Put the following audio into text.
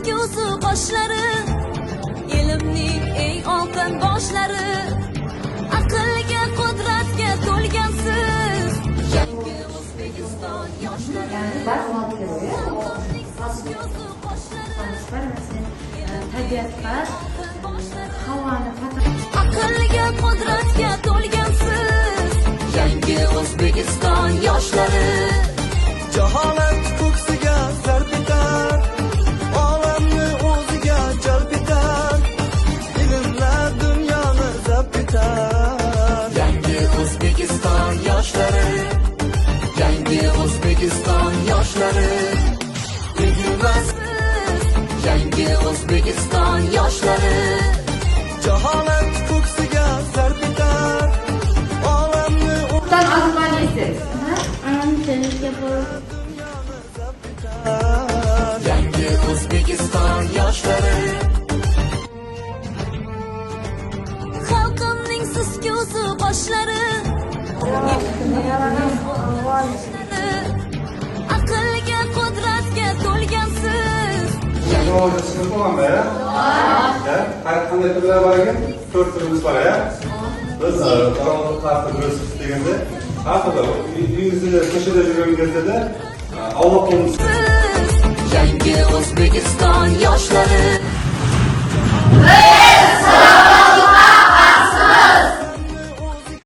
ko'zgu boshlari, ilmning eng oltin boshlari, aqlga qudratga to'lgansiz yangi O'zbekiston yoshlari. Tabiatga, havoni Aqlga qudratga to'lgansiz yangi O'zbekiston yoshlari. Jaholat ko'ksiga zarb etar, olamni o'ziga jalb etar, ilmlar dunyoni zabt etar. Yangi O'zbekiston yoshlari, yangi O'zbekiston yoshlari. Yangi O'zbekiston yoshlari. Jaholat ko'ksiga zarb etar, olamni Tan azmaniysiz. Yangi O'zbekiston yoshlari. Xalqimning siz ko'zi boshlari, aqlga qudratga to'lgansiz. Yo'lda chiqib qo'yganmi ya? Qanday turlar bor ekan? 4 turimiz bor ya. Biz qaror tartib deganda haqida uyingizda ko'chada yurgan kezdeda Alloh qo'limiz. Yangi O'zbekiston yoshlari.